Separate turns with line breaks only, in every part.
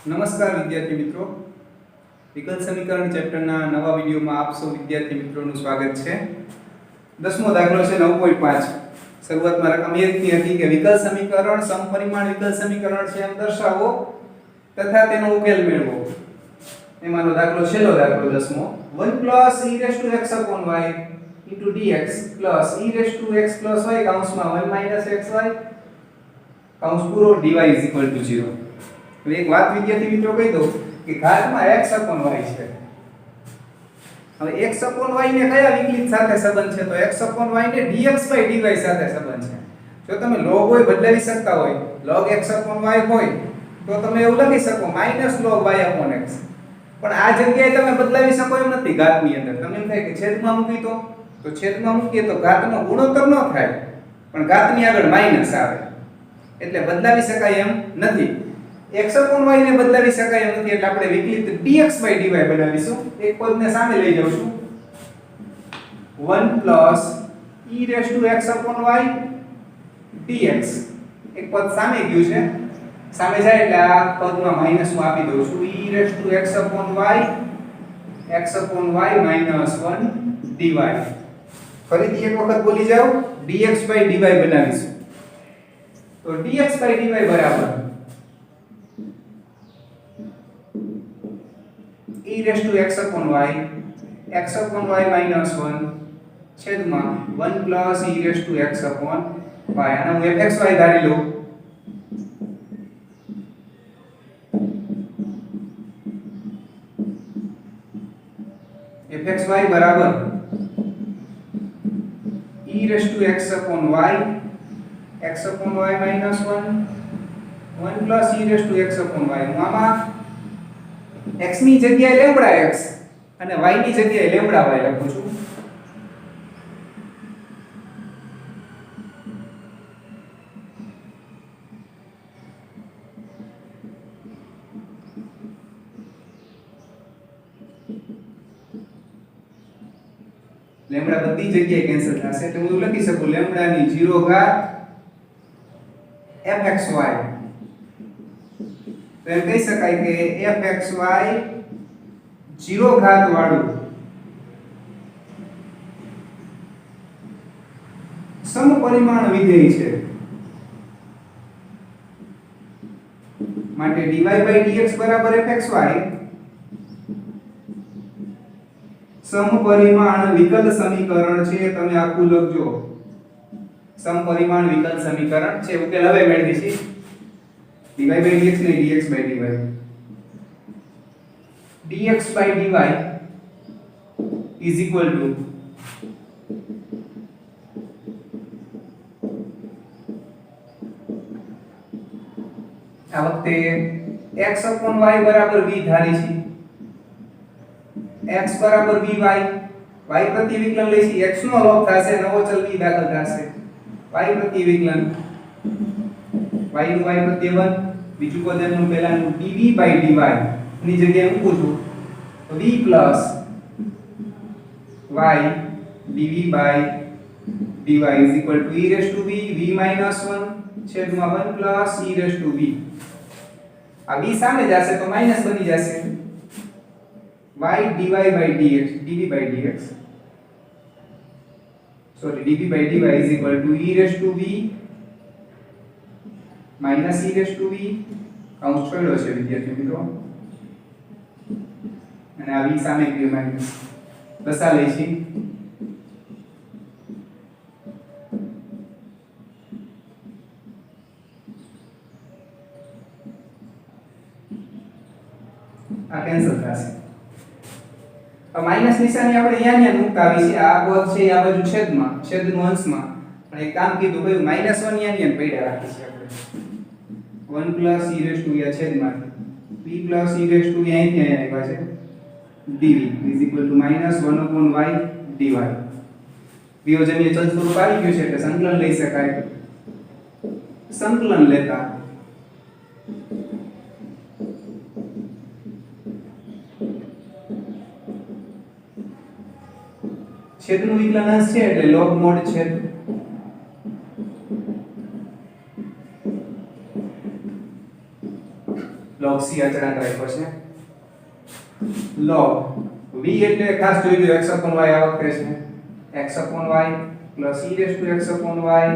નમસ્કાર વિદ્યાર્થી મિત્રો, વિકલ સમીકરણ ચેપ્ટરના નવા વિડિયોમાં આપ સૌ વિદ્યાર્થી મિત્રોનું સ્વાગત છે. 10મો દાખલો છે 9.5. શરૂઆતમાં રકમ એ રીતની હતી કે વિકલ સમીકરણ સમપરિમાણ વિકલ સમીકરણ છે એમ દર્શાવો તથા તેનો ઉકેલ મેળવો. એમાંનો દાખલો છેલ્લો દાખલો 10મો 1 + e x y dx + e x y કૌંસમાં 1 - xy કૌંસ પૂરો dy 0. હવે એક વાત વિદ્યાર્થી મિત્રો કહી દઉં કે ઘાતમાં x upon y છે. હવે x upon y ને કયા વિકલિત સાથે સંબંધ છે? તો x upon y ને dx/dy સાથે સંબંધ છે. જો તમે log y બદલાવી શકતા હોય, log x upon y હોય તો તમે એવું લખી શકો -log y upon x. પણ આ જગ્યાએ તમે બદલાવી શકો એમ નથી ઘાતની અંદર. તમને એમ થાય કે છેદમાં મૂકી તો છેદમાં મૂકીએ તો ઘાતનો ગુણોત્તર ન થાય, પણ ઘાતની આગળ માઈનસ આવે એટલે બદલાવી શકાય એમ નથી. x upon y ને બદલાવી શકાય એમ નથી એટલે આપણે વિકલિત dx/dy બનાવીશું. એક પદને સામે લઈ જાવશું. 1 + e(x upon y) dx. એક પદ સામે ગયું છે, સામે જાય એટલે આ પદમાં માઈનસ હું આપી દઉં છું. e(x upon y) x upon y -1 dy. ફરીથી એક વખત બોલી જાવ, dx/dy બનાવીશું. તો dx/dy બરાબર e(x upon y) x upon y -1 છેદમાં 1 + e(x upon y). આને હું fxy ધારી લઉં. fxy બરાબર e(x upon y) x upon y -1 1 + e(x upon y). હું આમાં x ની જગ્યાએ લેમ્બડા x અને y ની જગ્યાએ લેમ્બડા y લખું છું. લેમ્બડા બધી જગ્યાએ કેન્સલ થશે એટલે હું લખી શકું લેમ્બડા ની 0 ઘાત fxy. તો એમ કહી શકાય કે fxy 0 ઘાત વાળું સમપરિમાણ વિધેય છે. માટે dy/dx બરાબર fxy સમપરિમાણ વિકલ સમીકરણ છે. તમે આખું લખજો, સમપરિમાણ વિકલ સમીકરણ છે. ઉકેલ હવે મેળવીશું. dy/dx ને dx/dy. dx/dy is equal to આ વખતે x upon y બરાબર v ધારી છે. x બરાબર vy, y પ્રતિ વિકલન લઈશું, x નો લોપ થશે, નવો ચલ v દાખલ થશે. y પ્રતિ વિકલન y નું y પ્રત્યે 1, બીજું પદ એનું પહેલાનું dv/dy ની જગ્યાએ મૂકું છું તો v + y dv/dy is equal to e(v) v -1 છેદમાં 1 + e(v). આ v સામે જશે તો માઈનસ બની જશે. y dy/dx dv/dx sorry dv/dy is equal to e(v) -e(v) કૌંસ છોડ્યો છે વિદ્યાર્થી મિત્રો, અને આ v સામે ગયો માઈનસ. દશા લઈશું. આ કેન્સલ થશે. આ માઈનસ નિશાની આપણે અહીંયા મૂકતા આવી છે. આ પદ છે આ બાજુ છેદમાં, છેદનું અંશમાં. પણ એક કામ કીધું કયું -1 અહીંયા પડ્યા રાખી છે આપણે. 1 + e(v) છેદમાં v + e(v) અહીંથી અહીંયા આવ્યા છે. dv is equal to -1/y dy. વિયોજનીય ચલ સ્વરૂપ આવી ગયું છે એટલે સંકલન લઈ શકાય. સંકલન લેતા છેદનું વિકલન અંશ છે એટલે log mod છેદ log log c અચળાંક રાખ્યો છે log v એટલે ખાસ જોઈ લો x upon y આ વખતે છે x upon y plus e raised to x upon y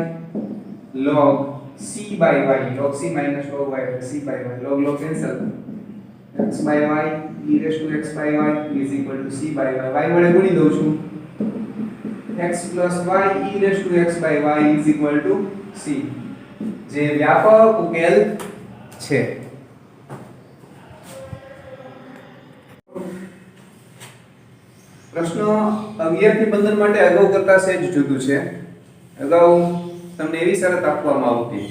log c by y log c minus log y એટલે c by y log cancel x by y e raised to x by y is equal to c by y y વડે ગુણી દઉં છું x plus y e raised to x by y is equal to c જે વ્યાપક ઉકેલ છે પ્રશ્ન 11 થી 15 માટે અગાઉ કરતા સહેજ જુદું છે અગાઉ તમને એવી શરત આપવામાં આવતી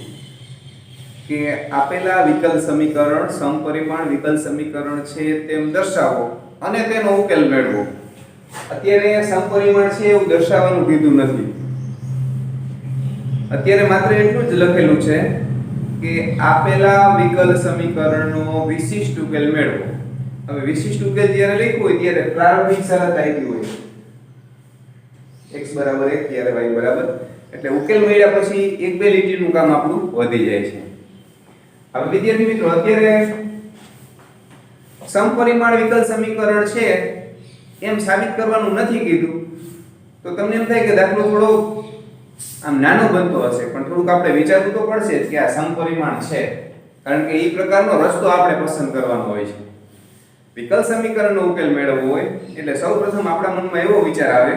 કે આપેલા વિકલ સમીકરણ સમપરિમાણ વિકલ સમીકરણ છે તેમ દર્શાવો અને તેનો ઉકેલ મેળવો અત્યારે સમપરિમાણ છે એવું દર્શાવવાનું કીધું નથી અત્યારે માત્ર એટલું જ લખેલું છે કે આપેલા વિકલ સમીકરણનો વિશિષ્ટ ઉકેલ મેળવો હવે વિશિષ્ટ ઉકેલ જ્યારે લખ્યું હોય ત્યારે પ્રારંભિક શરત આપી હોય x બરાબર 1 ત્યારે y બરાબર એટલે ઉકેલ મળ્યા પછી એક બે લીટીનું કામ આપણું વધી જાય છે હવે વિદ્યાર્થી મિત્રો અત્યારે સમપરિમાણ વિકલ સમીકરણ છે એમ સાબિત કરવાનું નથી કીધું તો તમને એમ થાય કે દાખલો થોડો આમ નાનો બનતો હશે પણ થોડુંક આપણે વિચારવું તો પડશે કે આ સમપરિમાણ છે કારણ કે એ પ્રકારનો રસ્તો આપણે પસંદ કરવાનો હોય છે વિકલ સમીકરણનો ઉકેલ મેળવવો હોય એટલે સૌપ્રથમ આપણા મનમાં એવો વિચાર આવે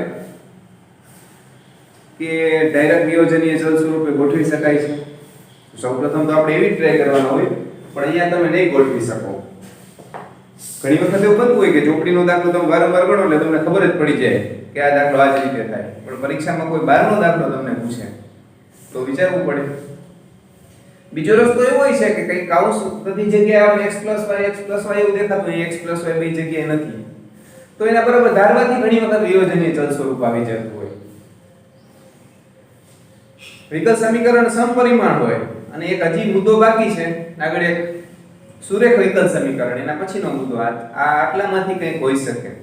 કે ડાયરેક્ટ નિયોજનીય ચલ સ્વરૂપે ગોઠવી શકાય છે સૌપ્રથમ તો આપણે એવી ટ્રાય કરવાનો હોય પણ અહીંયા તમે નહીં ગોઠવી શકો ઘણી વખત એવું બનતું હોય કે ચોપડીનો દાખલો તમે વારંવાર ગણો એટલે તમને ખબર જ પડી જાય કે આ દાખલો આ જ રીતે થાય પણ પરીક્ષામાં કોઈ બહારનો દાખલો તમને પૂછે તો વિચારવું પડે બીજો રસ્તો એવો હોય છે કે કંઈક કૌંસ બધી જગ્યાએ આપણે x y એવું દેખાતું હોય x y બધી જગ્યાએ નથી તો એના બરાબર ધારવાથી ઘણી વખત વિયોજનીય ચલ સ્વરૂપ આવી જતું હોય વિકલ સમીકરણ સમપરિમાણ હોય અને એક હજી મુદ્દો બાકી છે આગળ એક સુરેખ વિકલ સમીકરણ એના પછીનો મુદ્દો આ આટલામાંથી કંઈક હોઈ શકે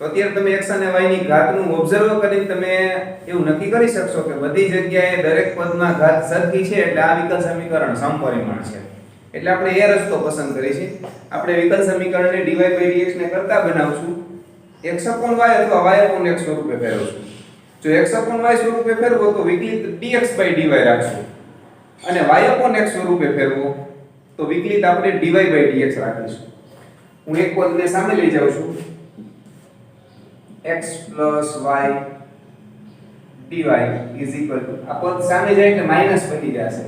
તો અત્યારે તમે x અને y ની ઘાતનું ઓબ્ઝર્વ કરીને તમે એવું નક્કી કરી શકશો કે બધી જગ્યાએ દરેક પદમાં ઘાત સરખી છે એટલે આ વિકલ સમીકરણ સમપરિમાણ છે એટલે આપણે એ રસ્તો પસંદ કરીશું આપણે વિકલ સમીકરણને dy/dx ને કરતા બનાવશું x upon y અથવા y upon x સ્વરૂપે ફેરવશું જો x upon y સ્વરૂપે ફેરવો તો વિકલિત dx/dy રાખશું અને y upon x સ્વરૂપે ફેરવો તો વિકલિત આપણે dy/dx રાખીશું હું એક પદને સામે લઈ જાઉં છું x plus y dy is equal to આ પદ સામે જાય એટલે માઈનસ બની જશે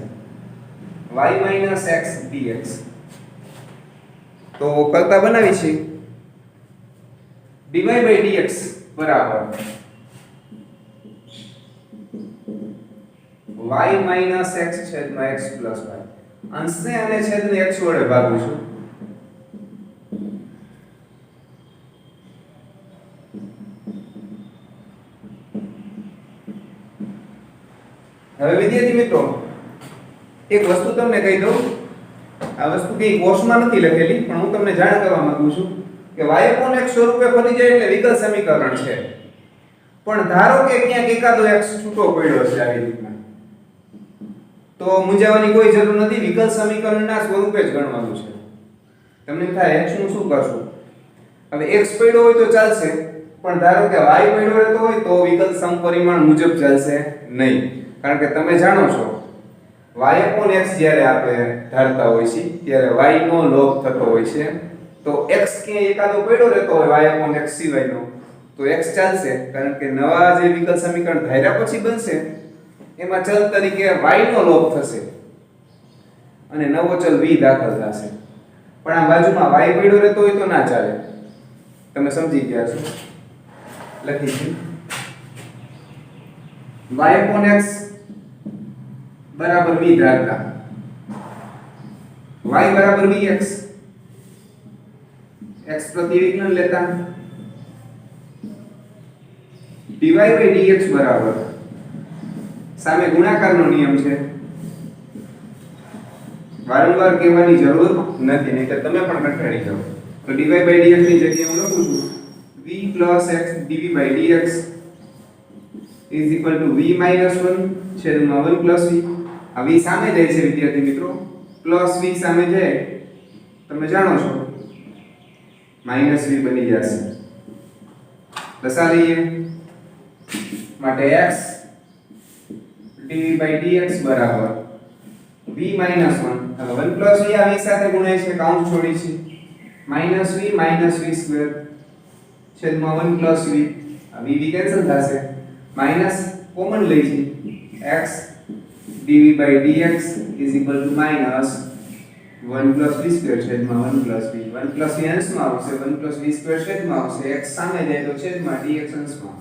y minus x dx તો કરતા બનાવી છે dy/dx બરાબર y minus x છેદમાં x plus y અંશને અને છેદને x વડે ભાગું છું હવે વિદ્યાર્થી મિત્રો એક વસ્તુ તમને કહી દઉં આ વસ્તુ કઈ કોર્સમાં નથી લખેલી પણ હું તમને જાણ કરવા માંગુ છું કે y upon x સ્વરૂપે ફરી જાય એટલે વિકલ સમીકરણ છે પણ ધારો કે ક્યાંક એકાદો x છૂટો પડ્યો છે આવી રીતના તો મૂંઝાવાની કોઈ જરૂર નથી વિકલ સમીકરણના સ્વરૂપે જ ગણવાનું છે તમને થાય x નું શું કરશું હવે x પડ્યો હોય તો ચાલશે પણ ધારો કે y પડ્યો રહેતો હોય તો વિકલ સમપરિમાણ મુજબ ચાલશે નહીં કારણ કે તમે જાણો છો y upon x જ્યારે આપણે ધારતા હોય છે ત્યારે y નો લોપ થતો હોય છે તો x કે એકાદો પડ્યો રહેતો હોય y upon x સિવાયનો તો x ચાલશે કારણ કે નવા જે વિકલ સમીકરણ ધાર્યા પછી બનશે એમાં ચલ તરીકે y નો લોપ થશે અને નવો ચલ v દાખલ થશે પણ આ બાજુમાં y પડ્યો રહેતો હોય તો ના ચાલે તમે સમજી ગયા છો લખીશું y upon x બરાબર v ધારતા y બરાબર vx x પ્રતિ વિકલન લેતા dy/dx બરાબર સામે ગુણાકારનો નિયમ છે વારંવાર કહેવાની જરૂર નથી નહીતર તમે પણ કંટાળી જાઓ તો dy/dx ની જગ્યાએ હું લખું છું v + x dv/dx is equal to v - 1 છેદમાં 1 + v આ v સામે જાય છે વિદ્યાર્થી મિત્રો પ્લસ v સામે જાય તમે જાણો છો -v બની જશે. દસા લઈએ માટે x dv/dx બરાબર v - 1. હવે 1 + v આ v સાથે ગુણાય છે, કાઉન્ટ છોડી છે. -v -v² છેદમાં 1 + v. આ v કેન્સલ થશે. માઈનસ કોમન લઈ છે. x dv/dx -1 + v² છેદમાં 1 + v. 1 + v અંશમાં આવશે, 1 + v² છેદમાં આવશે. x સામે જાય તો છેદમાં dx અંશમાં.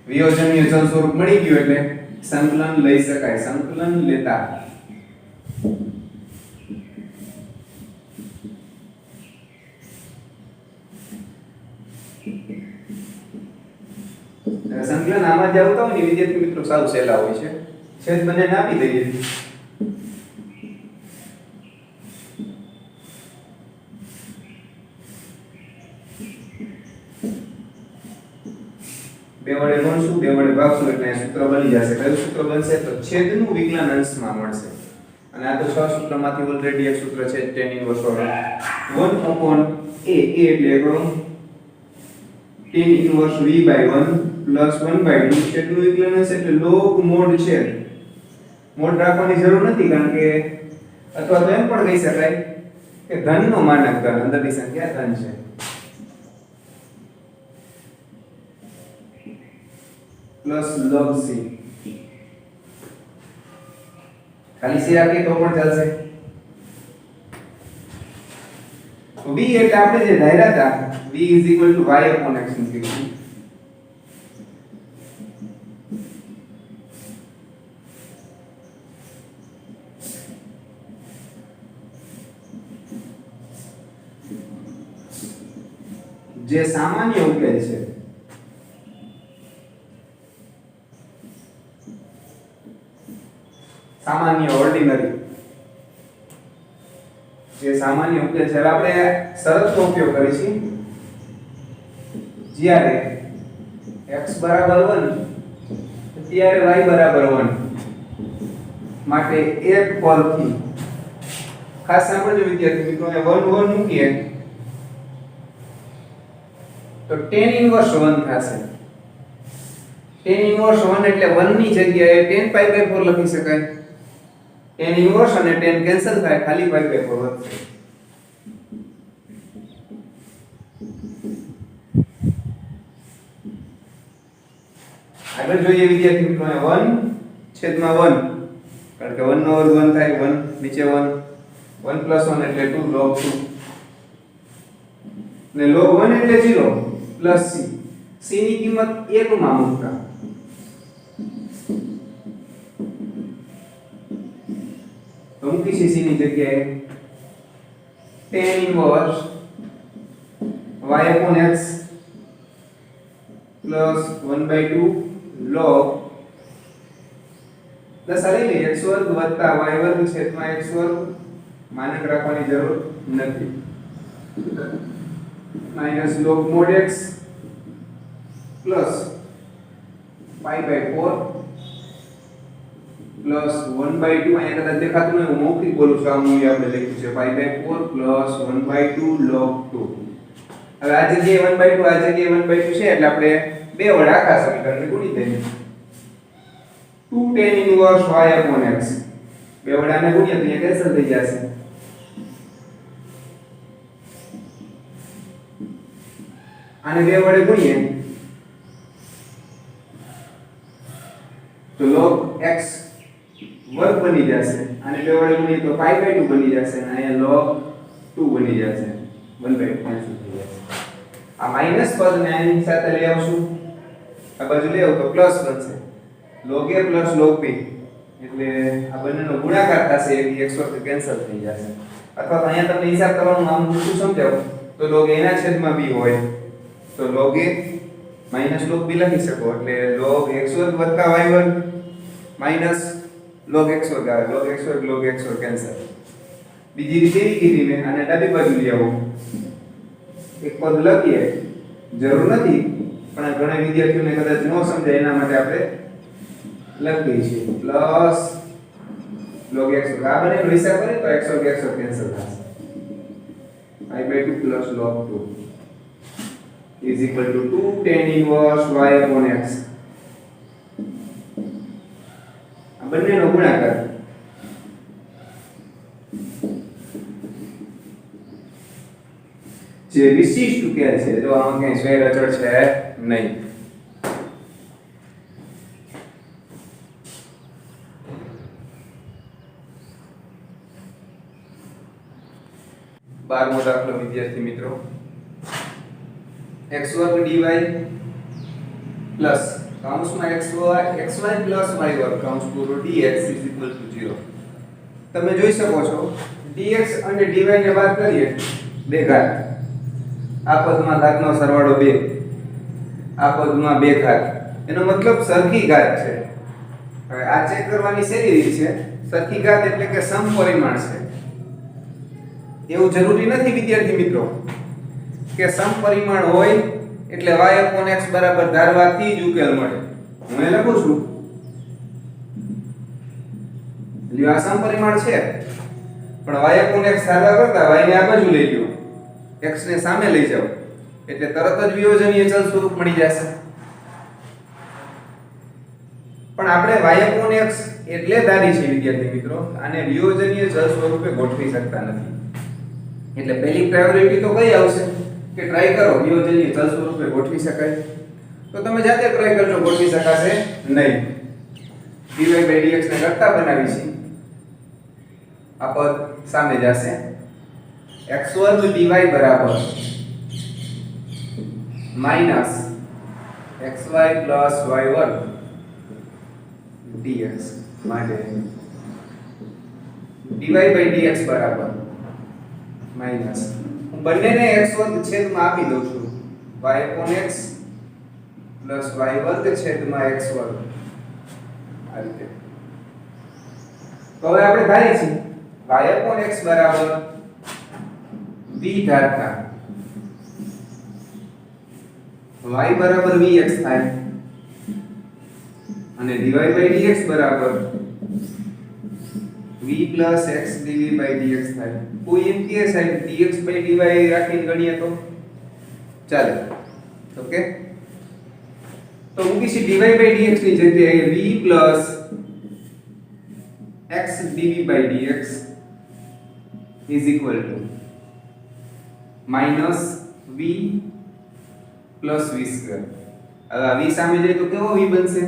વિયોજનીય ચલ સ્વરૂપ મળી ગયું એટલે સંકલન લઈ શકાય. સંકલન લેતા સંકલન આમાં જ આવતા હોય ને વિદ્યાર્થી મિત્રો સાવ સહેલા હોય છે. છેદ બંને આપી દઈએ. બે વડે ગુણશું, બે વડે ભાગશું એટલે સૂત્ર બની જશે. કયું સૂત્ર બનશે? તો છેદનું વિકલન અંશમાં મળશે. અને આ તો 6 સૂત્રમાંથી ઓલરેડી એક સૂત્ર છે tan inverse over 1/a. a એટલે એકડો tan inverse v/1 plus 1/2 છેદનું વિકલન અંશ એટલે log mod છેદ. મોડ રાખવાની જરૂર નથી કારણ કે અથવા તો એમ પણ કહી શકાય કે ધનનો માનક ધન, અંદરની સંખ્યા ધન છે. Plus log c. ખાલી c રાખીએ તો પણ ચાલશે. તો v એટલે આપણે જે ધાર્યા હતા v = y/x મૂકીશું. જે સામાન્ય ઉકેલ છે સામાન્ય ઓર્ડિનરી જે સામાન્ય ઉકેલ છે. હવે આપણે શરતનો ઉપયોગ કરીશું. જ્યારે x = 1 ત્યારે y = 1 માટે એક પરથી ખાસ સાંભળજો વિદ્યાર્થી મિત્રો, 1 1 મૂકીએ તો tan inverse 1 થશે. tan inverse 1 એટલે 1 ની જગ્યાએ tan π/4 લખી શકાય. tan inverse અને tan કેન્સલ થાય, ખાલી π/4 વધશે. આગળ જોઈએ વિદ્યાર્થી મિત્રો, 1/1 કારણ કે 1 નો વર્ગ 1 થાય, 1 નીચે 1 1 + 1 એટલે 2 log 2 ને log 1 એટલે 0 પ્લસ c. c ની કિંમત 1 માં મૂકતા તો મૂકી c ની જગ્યાએ tan inverse y/x plus 1/2 log દસ લઈ લઈએ x² + y² છેદમાં x². માનક રાખવાની જરૂર નથી. minus log mod x plus π/4 plus 1/2. અહીંયા કદાચ દેખાતું નહીં, હું મૌખિક બોલું છું. આ મૂલ્ય આપણે લખ્યું છે π/4 plus 1/2 log 2. હવે આ જગ્યાએ 1/2 આ જગ્યાએ 1/2 છે એટલે આપણે બે વડે આખા સમીકરણને ગુણી દઈએ. 2 tan inverse y/x બે વડે આને ગુણીએ તો અહીંયા કેન્સલ થઈ જશે. આને બે વડે ગુણીએ તો log x વર્ગ બની જશે. આને બે વડે ગુણીએ તો π/2 બની જશે અને અહીંયા log 2 બની જશે. 1/2 કેન્સલ થઈ જશે. આ માઈનસ પદને આની સાથે લઈ આવશું, આ બાજુ લઈ આવો તો પ્લસ બનશે. log a plus log b એટલે આ બંનેનો ગુણાકાર થશે, એક x વખત કેન્સલ થઈ જશે. અથવા તો અહીંયા તમને હિસાબ કરવાનું આમ શું સમજાવું તો log a ના છેદમાં b હોય તો log a minus log b લખી શકો એટલે log x² + y² minus log x² આવે. log x² log x² cancel. બીજી રીતે એવી કીધી મેં, આને ડાબી બાજુ લઈ આવો, એક પદ લખીએ જરૂર નથી, પણ ઘણા વિદ્યાર્થીઓને કદાચ ન સમજાય એના માટે આપણે લખીએ છીએ પ્લસ log x આ બને હિસાબ કરે તો x log x કેન્સલ થશે i/2 plus log 2 is equal to 2 tan inverse y upon x આ બંનેનો ગુણાકાર જે વિશિષ્ટ ઉકેલ છે જો આમાં ક્યાંય સ્વૈર અચળ છે નહીં. 12મો દાખલો વિદ્યાર્થી મિત્રો x વર્ગ dy પ્લસ કૌંસમાં xy પ્લસ y વર્ગ કૌંસ પૂરો dx 0. તમે જોઈ શકો છો dx અને dy ને બાદ કરીએ બે ઘાત, આ પદમાં ઘાતનો સરવાળો 2, આ પદમાં 2 ઘાત, એનો મતલબ સરખી ઘાત છે. હવે આ ચેક કરવાની શેની રીત છે? સરખી ઘાત એટલે કે સમપરિમાણ છે. એવું જરૂરી નથી વિદ્યાર્થી મિત્રો કે સમપરિમાણ હોય એટલે y x બરાબર ધારવાથી જ ઉકેલ મળે. હું એ લખું છું લ્યો આ સમપરિમાણ છે પણ y x ધારવા કરતા y ને આ બાજુ લઈ લ્યો, x ને સામે લઈ જાઓ એટલે તરત જ વિયોજનીય ચલ સ્વરૂપ મળી જશે. પણ આપણે y x એટલે ધારી છે વિદ્યાર્થી મિત્રો આને વિયોજનીય ચલ સ્વરૂપે ગોઠવી શકતા નથી. એટલે પહેલી પ્રાયોરિટી તો કઈ આવશે કે ટ્રાય કરો વિયોજનીય ચલ સ્વરૂપે ગોઠવી શકાય. તો તમે જાતે ટ્રાય કરજો, ગોઠવી શકાશે નહીં. dy/dx ને કરતા બનાવી છે, આ પદ સામે જશે x2 dy બરાબર માઈનસ xy પ્લસ y વર્ગ dx માટે dy/dx બરાબર માઈનસ હું બંનેને x વર્ગ છેદમાં આપી દઉં છું y x પ્લસ y વર્ગ છેદમાં x વર્ગ આ રીતે. તો હવે આપણે ધારીએ છીએ y x બરાબર v ધારતા y બરાબર vx થાય અને dy/dx બરાબર v plus x dv/dx થાય. કોઈ એમ કહે સાહેબ dx/dy રાખીને ગણીએ તો ચાલે. ઓકે, તો મૂકીશું dy/dx ની જગ્યાએ v plus x dv/dx is equal to minus v plus v square. હવે આ v સામે જાય તો કેવો v બનશે?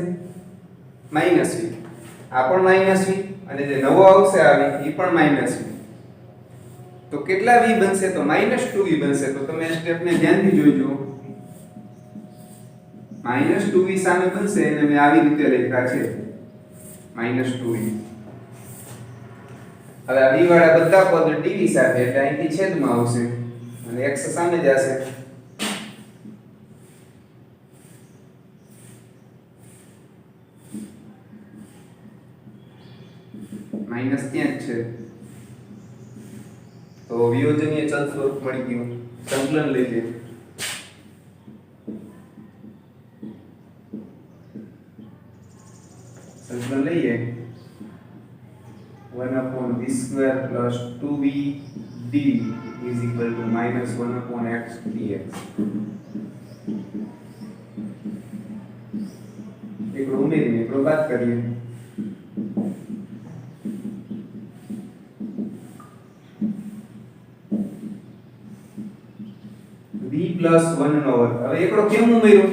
Minus v. આ પણ માઈનસ v અને જે નવો આવશે આ v એ પણ માઈનસ v. તો કેટલા v બનશે? તો -2v બનશે. તો તમે આ સ્ટેપને ધ્યાનથી જોઈજો. -2v સામે બનશે અને મેં આવી રીતે લખ્યા છે -2v. હવે આ v વાળા બધા પદ dv સાથે એટલે અહીંથી છેદમાં આવશે અને x સામે જશે. માઈનસ ત્યાં જ છે તો વિયોજનીય ચલ સ્વરૂપ મળી ગયું. સંકલન લઈ લે. સંકલન લઈએ 1/v² plus 2v dv is equal to -1/x dx. એકડો ઉમેરીને એકડો બાદ કરીએ. v plus 1 નો વર્ગ. હવે એકડો કેમ ઉમેર્યો?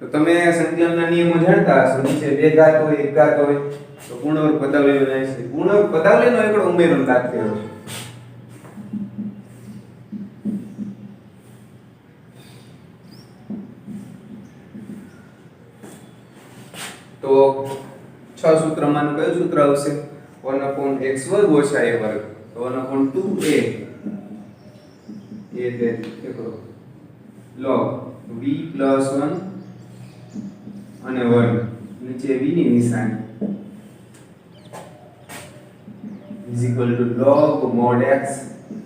તો તમે સંકલનના નિયમો જાણતા હશો. નીચે બે ઘાત હોય, એક ઘાત હોય તો પૂર્ણવર્ગ પદાવલીનો જાય છે. પૂર્ણવર્ગ પદાવલીનો એકડો ઉમેરવાનો દાત કર્યો છે. તો 6 સૂત્રમાંનું કયું સૂત્ર આવશે? 1/x² - a વર્ગ. તો 1/2a એ દે એકડો log v plus 1 અને વર્ગ નીચે v ની નિશાની is equal to log mod x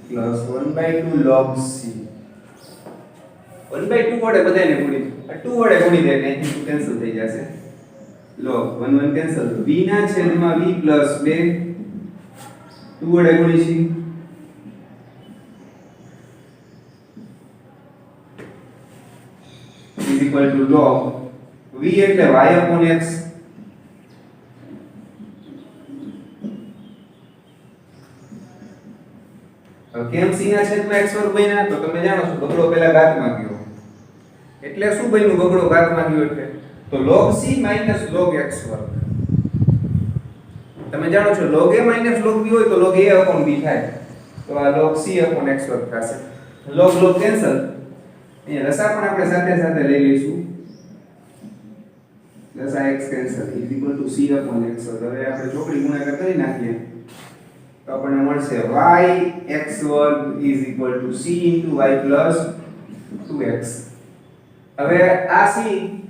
plus 1/2 log c. 1/2 વડે બધાને ગુણી 2 વડે ગુણી દે એટલે અહીંથી કેન્સલ થઈ જશે log 1 1 કેન્સલ v ના છેદમાં v + 2 2 વડે ગુણીશી is equal to log v એટલે y/x કેમ c ના છેદમાં x2 બન્યા તો તમે જાણો છો બગડો પહેલા ઘાતમાં ગયો એટલે શું બન્યું બગડો ઘાતમાં ગયો એટલે તો log c - log x2 તમે જાણો છો log a - log b હોય તો log a/b થાય તો આ log c/x2 થશે log કેન્સલ અહીંયા લસા પણ આપણે સાથે સાથે લઈ લઈશું લસા x કેન્સલ = c/x2 હવે આપણે ચોકડી ગુણાકાર કરી નાખીએ તો આપણને મળશે y(x2) = c * y + 2x હવે આ c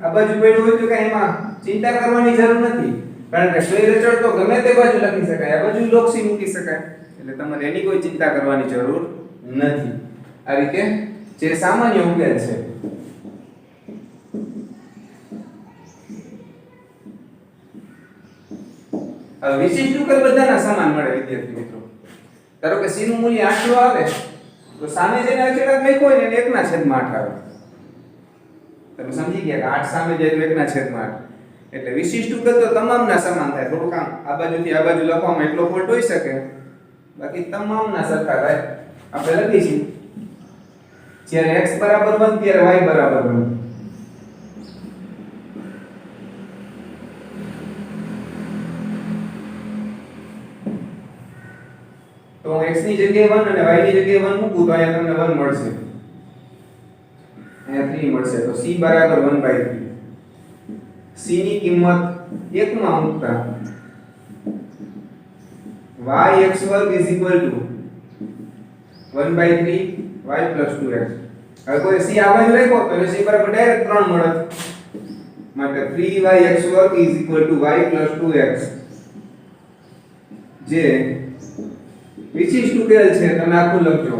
આ બાજુ પડ્યું હોય તો કઈ એમાં ચિંતા કરવાની જરૂર નથી કારણ કે શ્રેય રચળ તો ગમે તે બાજુ લખી શકાય આ બાજુ log c મૂકી શકાય એટલે તમારે એની કોઈ ચિંતા કરવાની જરૂર નથી આ રીતે જે સામાન્ય ઉકેલ છે હવે વિશિષ્ટ ઉકેલ બધાના સમાન મળે વિદ્યાર્થી મિત્રો ધારો કે c નું મૂલ્ય 8 આવે તો સામે જેને અચળાંક લખ્યો હોય ને 1/8 આવે તમે સમજી ગયા કે 8 સામે જાય તો 1/8 એટલે વિશિષ્ટ ઉકેલ તો તમામના સમાન થાય થોડું કામ આ બાજુથી આ બાજુ લખવામાં એટલો ફોલ્ટ હોઈ શકે બાકી તમામના સરખા થાય આપણે લખીશું જ્યારે x = 1 ત્યારે y = 1 તો x ની જગ્યાએ 1 અને y ની જગ્યાએ 1 મૂકું તો અહીંયા તમને 1 મળશે અહીંયા 3 મળશે તો c = 1/3 c ની કિંમત 1 માં મૂકતા y(x2) = 1/3 y + 2x હવે કોઈ c આ બાજુ રાખ્યો તો c બરાબર ડાયરેક્ટ 3 મળત માટે 3y(x2) = y + 2x જે વિશિષ્ટ ઉકેલ છે તમે આખું લખજો